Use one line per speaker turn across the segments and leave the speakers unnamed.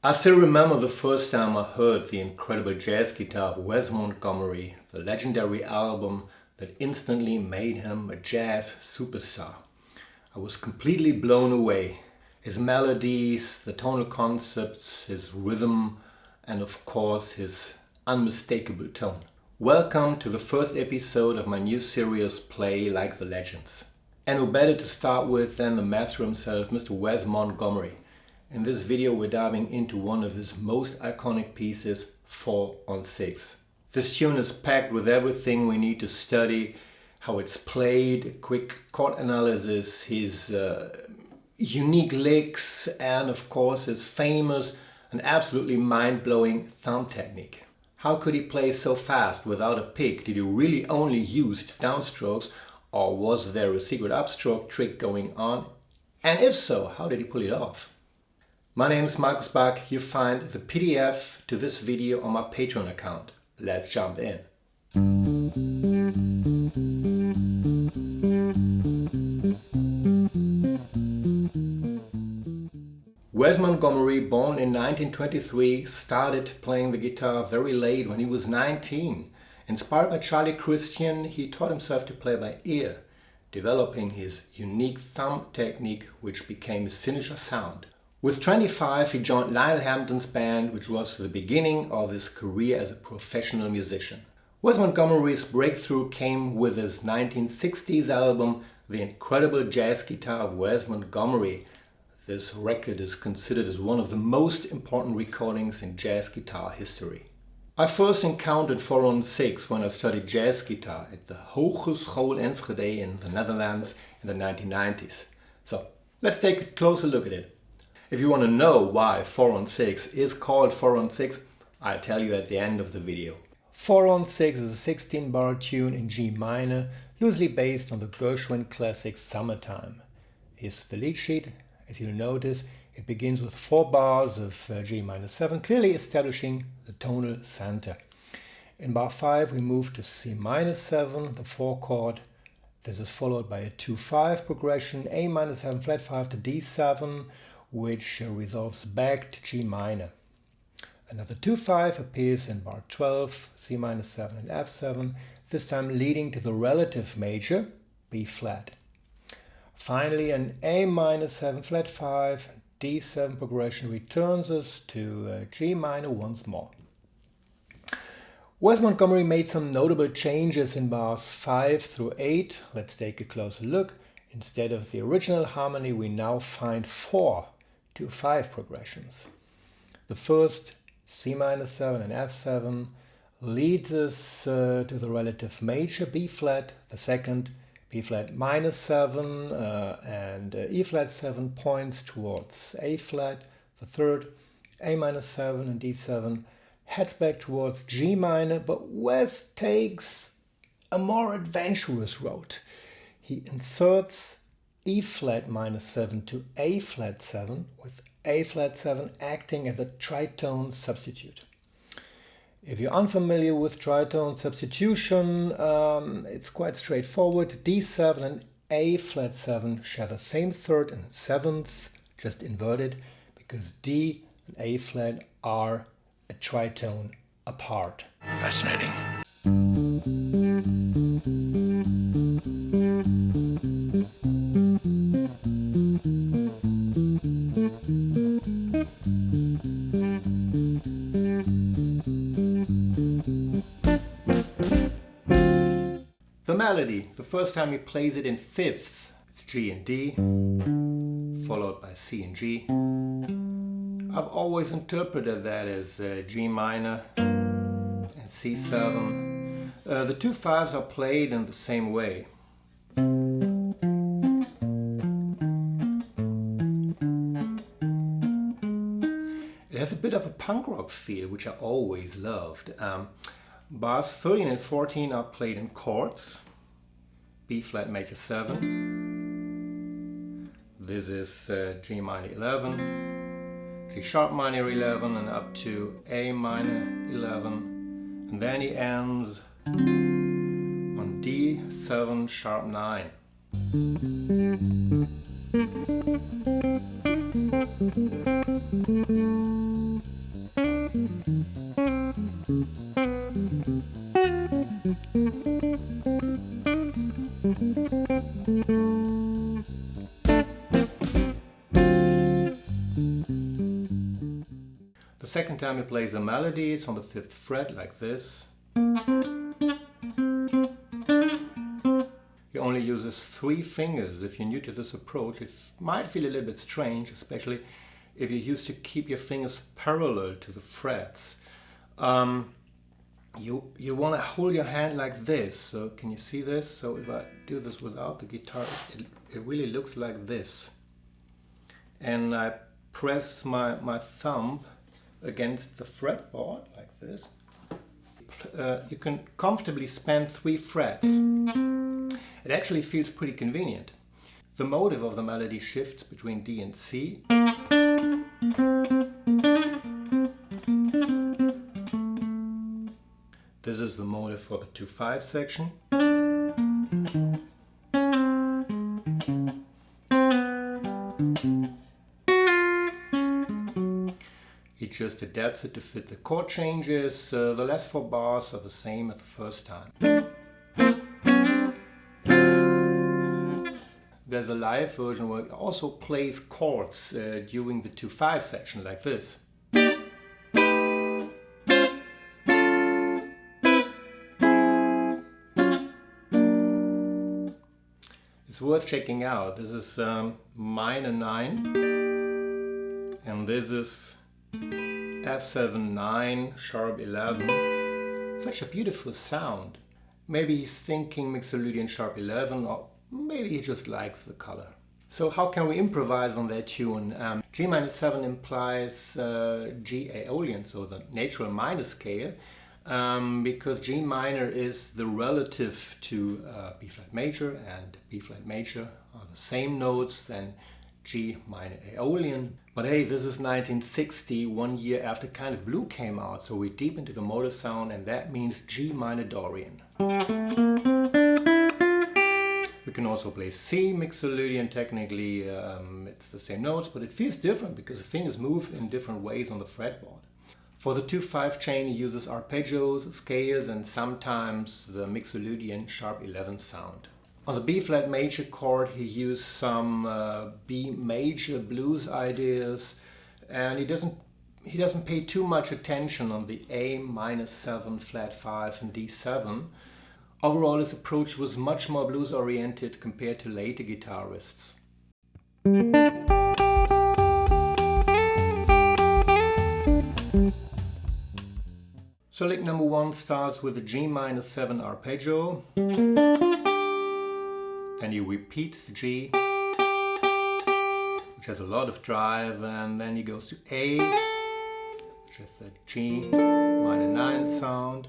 I still remember the first time I heard the incredible jazz guitar of Wes Montgommery, the legendary album that instantly made him a jazz superstar. I was completely blown away. His melodies, the tonal concepts, his rhythm, and of course his unmistakable tone. Welcome to the first episode of my new series, Play Like the Legends. And who better to start with than the master himself, Mr. Wes Montgommery. In this video we're diving into one of his most iconic pieces, 4-on-6. This tune is packed with everything we need to study, how it's played, quick chord analysis, his unique licks, and of course his famous and absolutely mind-blowing thumb technique. How could he play so fast without a pick? Did he really only use downstrokes, or was there a secret upstroke trick going on? And if so, how did he pull it off? My name is Markus. You find the PDF to this video on my Patreon account. Let's jump in. Wes Montgommery, born in 1923, started playing the guitar very late when he was 19. Inspired by Charlie Christian, he taught himself to play by ear, developing his unique thumb technique, which became his signature sound. With 25, he joined Lionel Hampton's band, which was the beginning of his career as a professional musician. Wes Montgomery's breakthrough came with his 1960s album, The Incredible Jazz Guitar of Wes Montgomery. This record is considered as one of the most important recordings in jazz guitar history. I first encountered 4-on-6 when I studied jazz guitar at the Hogeschool Enschede in the Netherlands in the 1990s. So let's take a closer look at it. If you want to know why 4-on-6 is called 4-on-6, I'll tell you at the end of the video. 4-on-6 is a 16-bar tune in G minor, loosely based on the Gershwin classic Summertime. Here's the lead sheet. As you'll notice, it begins with 4 bars of G minor 7, clearly establishing the tonal center. In bar 5 we move to C minor 7, the 4 chord. This is followed by a 2-5 progression, A minor 7 flat 5 to D7, which resolves back to G minor. Another 2-5 appears in bar 12, C minor 7 and F7, this time leading to the relative major, B flat. Finally, an A minor 7 flat 5, D7 progression returns us to G minor once more. Wes Montgomery made some notable changes in bars 5 through 8. Let's take a closer look. Instead of the original harmony, we now find 4 2-5 progressions. The first, C minor 7 and F7, leads us to the relative major, B flat. The second, B flat minor 7 and E flat 7 points towards A flat. The third, A minor 7 and D7 heads back towards G minor, but Wes takes a more adventurous route. He inserts E flat minor 7 to A flat 7, with A flat 7 acting as a tritone substitute. If you're unfamiliar with tritone substitution, it's quite straightforward. D7 and A flat 7 share the same third and seventh, just inverted, because D and A flat are a tritone apart.
Fascinating.
The melody, the first time he plays it in fifth, it's G and D, followed by C and G. I've always interpreted that as G minor and C7. The 2-5s are played in the same way. It has a bit of a punk rock feel, which I always loved. Bars 13 and 14 are played in chords. B flat major 7. This is G minor 11, G sharp minor 11, and up to A minor 11. And then he ends on D7 sharp 9. The second time he plays a melody, it's on the 5th fret like this. He only uses 3 fingers. If you're new to this approach, it might feel a little bit strange, especially if you're used to keep your fingers parallel to the frets. You want to hold your hand like this. So can you see this? So if I do this without the guitar, it really looks like this. And I press my thumb against the fretboard like this. You can comfortably span 3 frets. It actually feels pretty convenient. The motive of the melody shifts between D and C. This is the motive for the 2/5 section. He just adapts it to fit the chord changes. The last 4 bars are the same as the first time. There's a live version where he also plays chords during the 2/5 section like this. It's worth checking out. This is minor 9 and this is F7 9 sharp 11. Such a beautiful sound. Maybe he's thinking Mixolydian sharp 11, or maybe he just likes the color. So how can we improvise on that tune? G-7 implies G Aeolian, so the natural minor scale, because G minor is the relative to B flat major, and B flat major are the same notes than G minor Aeolian. But hey, this is 1960, 1 year after Kind of Blue came out, so we're deep into the modal sound, and that means G minor Dorian. We can also play C Mixolydian. Technically it's the same notes, but it feels different because the fingers move in different ways on the fretboard. For the 2/5 chain he uses arpeggios, scales, and sometimes the Mixolydian sharp 11 sound. On the B flat major chord he used some B major blues ideas, and he doesn't pay too much attention on the A-7 flat 5 and D7. Overall his approach was much more blues oriented compared to later guitarists. So lick number 1 starts with a G-7 arpeggio. Then he repeats the G, which has a lot of drive, and then he goes to A, which is the G minor 9 sound.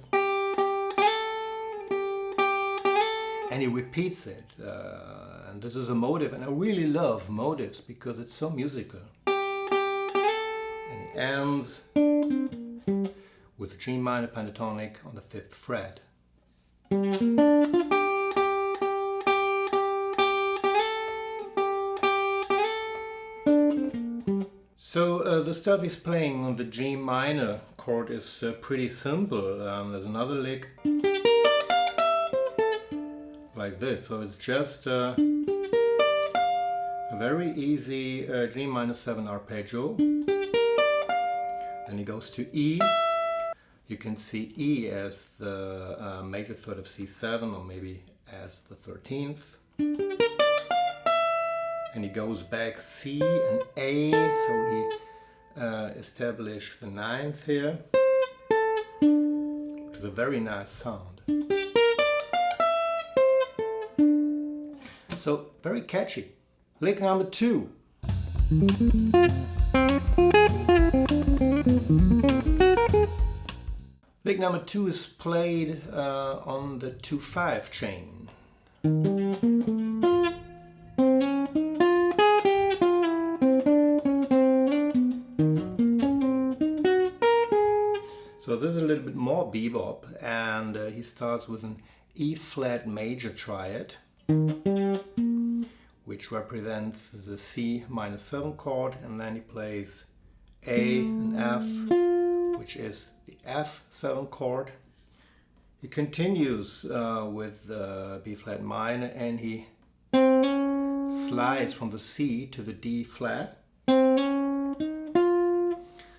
And he repeats it. And this is a motive, and I really love motives because it's so musical. And he ends with G minor pentatonic on the 5th fret. So the stuff he's playing on the G minor chord is pretty simple. There's another lick like this, so it's just a very easy G-7 arpeggio. Then he goes to E. You can see E as the major third of C7, or maybe as the 13th. And he goes back C and A, so he established the 9th here, which is a very nice sound. So very catchy. Lick number 2. Lick number 2 is played on the 2/5 chain. So this is a little bit more bebop, and he starts with an E flat major triad, which represents the C-7 chord, and then he plays A and F, which is the F7 chord. He continues with the B flat minor, and he slides from the C to the D flat.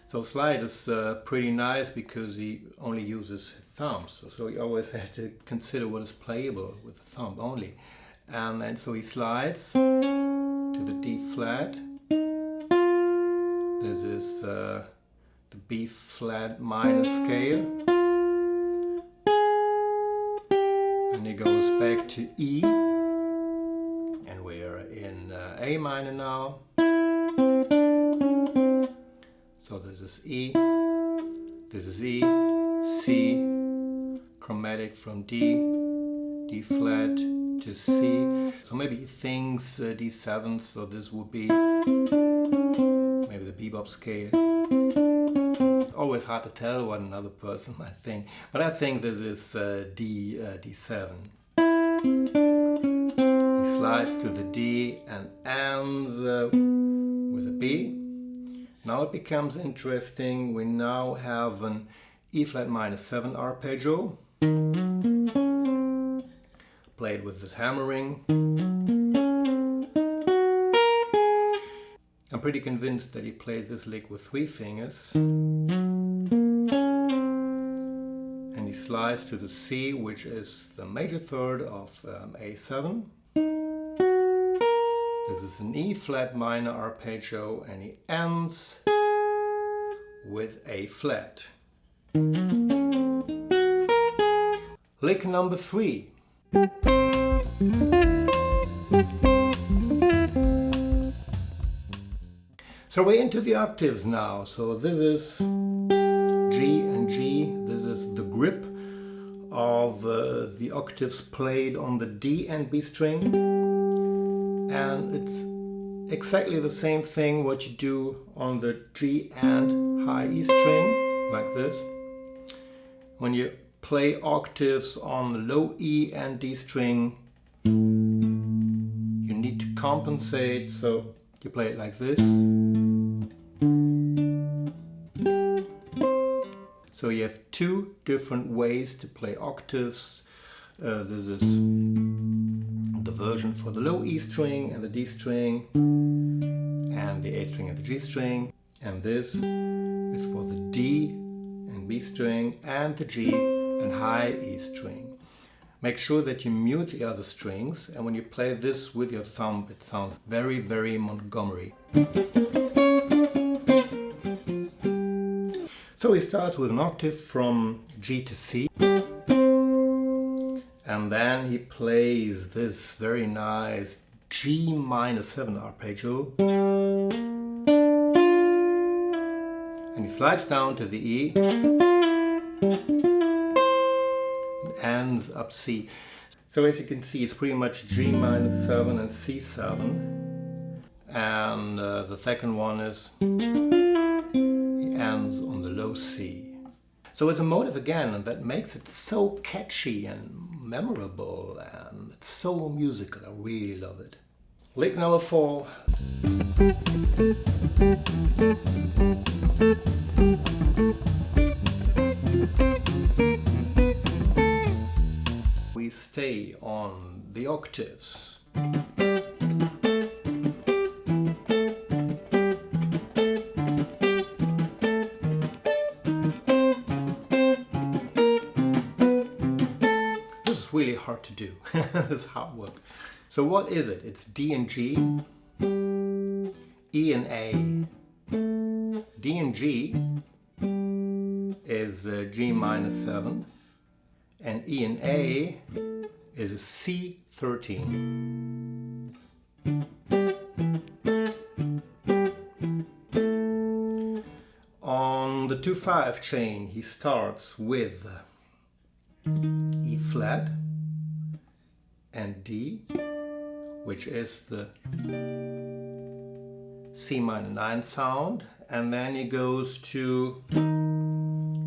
So slide is pretty nice because he only uses thumbs. So you always have to consider what is playable with the thumb only. And so he slides to the D flat. This is the B flat minor scale. And he goes back to E. And we're in A minor now. So this is E, this is E, C, chromatic from D, D flat to C. So maybe he thinks D7, so this would be maybe the bebop scale. It's always hard to tell what another person might think, but I think this is D7. He slides to the D and ends with a B. Now it becomes interesting. We now have an E flat minor 7 arpeggio, played with this hammering. I'm pretty convinced that he played this lick with 3 fingers. And he slides to the C, which is the major third of A7. This is an E flat minor arpeggio, and he ends with A flat. Lick number 3. So we're into the octaves now. So this is G and G. This is the grip of the octaves played on the D and B string. And it's exactly the same thing what you do on the G and high E string, like this. When you play octaves on the low E and D string, you need to compensate, so you play it like this. So you have 2 different ways to play octaves. This is the version for the low E string and the D string, and the A string and the G string, and this is for the D and B string and the G and high E string. Make sure that you mute the other strings, and when you play this with your thumb it sounds very, very Montgomery. So we start with an octave from G to C. And then he plays this very nice G minor 7 arpeggio. And he slides down to the E and ends up C. So as you can see, it's pretty much G minor 7 and C7. And the second one is he ends on the low C. So it's a motive again, and that makes it so catchy and memorable, and it's so musical. I really love it. Lick number 4. We stay on the octaves. Really hard to do. It's hard work. So what is it? It's D and G, E and A. D and G is G minor 7, and E and A is a C13. On the 2/5 chain he starts with E flat and D, which is the C minor 9 sound, and then he goes to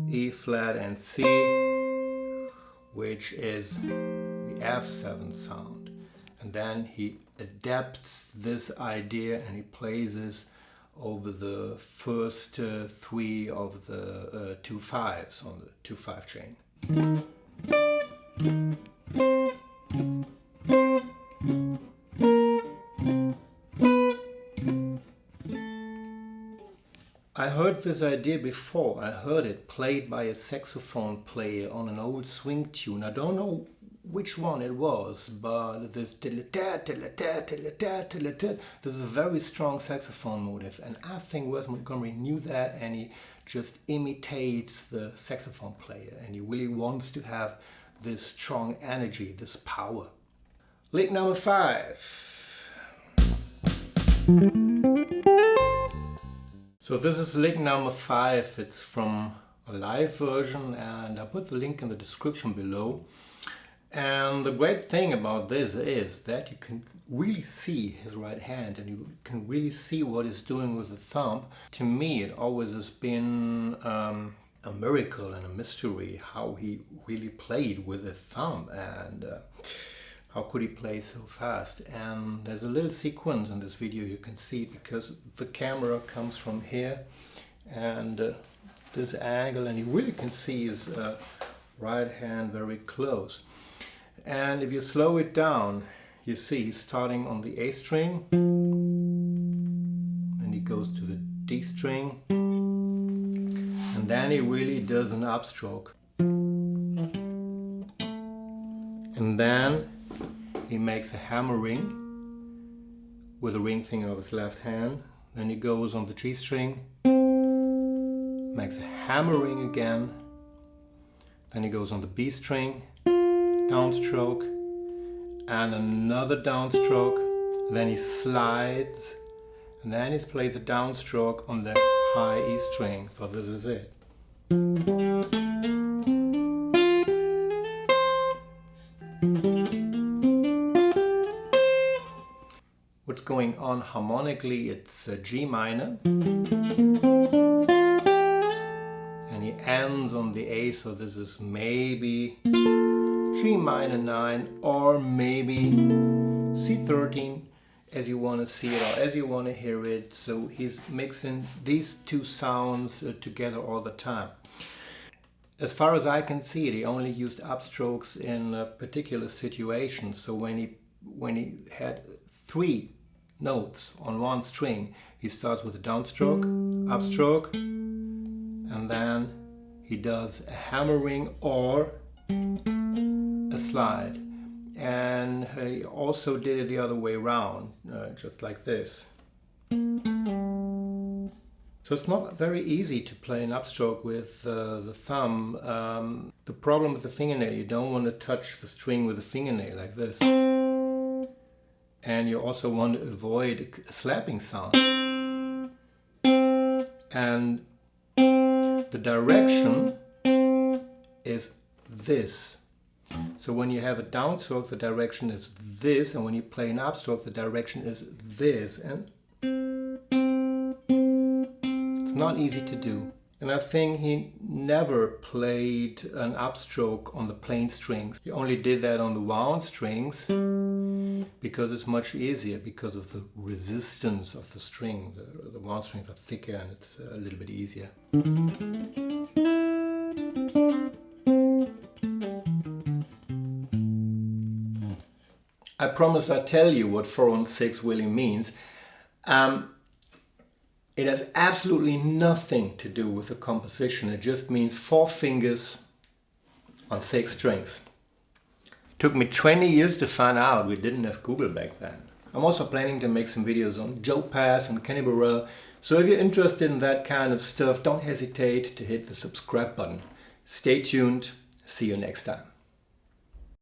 E flat and C, which is the F7 sound, and then he adapts this idea and he plays this over the first 3 of the 2/5s on the 2/5 chain. I heard this idea before. I heard it played by a saxophone player on an old swing tune. I don't know which one it was, but this is a very strong saxophone motive, and I think Wes Montgomery knew that, and he just imitates the saxophone player, and he really wants to have this strong energy, this power. Lick number 5. So this is lick number 5. It's from a live version, and I put the link in the description below. And the great thing about this is that you can really see his right hand, and you can really see what he's doing with the thumb. To me, it always has been a miracle and a mystery how he really played with the thumb, and how could he play so fast. And there's a little sequence in this video you can see, because the camera comes from here and this angle, and you really can see his right hand very close. And if you slow it down, you see he's starting on the A string, and he goes to the D string, and then he really does an upstroke. And then he makes a hammering with the ring finger of his left hand. Then he goes on the G string, makes a hammering again. Then he goes on the B string, downstroke, and another downstroke. Then he slides, and then he plays a downstroke on the high E string. So this is it. What's going on harmonically, it's G minor, and he ends on the A, so this is maybe G minor 9 or maybe C13, as you want to see it or as you want to hear it. So he's mixing these two sounds together all the time. As far as I can see it, he only used upstrokes in a particular situation. So when he had 3 notes on one string, he starts with a downstroke, upstroke, and then he does a hammering or a slide. And he also did it the other way around, just like this. So it's not very easy to play an upstroke with the thumb. The problem with the fingernail, you don't want to touch the string with the fingernail like this. And you also want to avoid a slapping sound. And the direction is this. So when you have a downstroke, the direction is this, and when you play an upstroke, the direction is this. And it's not easy to do. And I think he never played an upstroke on the plain strings. He only did that on the wound strings because it's much easier, because of the resistance of the string. The wound strings are thicker and it's a little bit easier. I promise I'll tell you what 4-on-6 really means. It has absolutely nothing to do with the composition. It just means 4 fingers on 6 strings. It took me 20 years to find out. We didn't have Google back then. I'm also planning to make some videos on Joe Pass and Kenny Burrell. So if you're interested in that kind of stuff, don't hesitate to hit the subscribe button. Stay tuned. See you next time.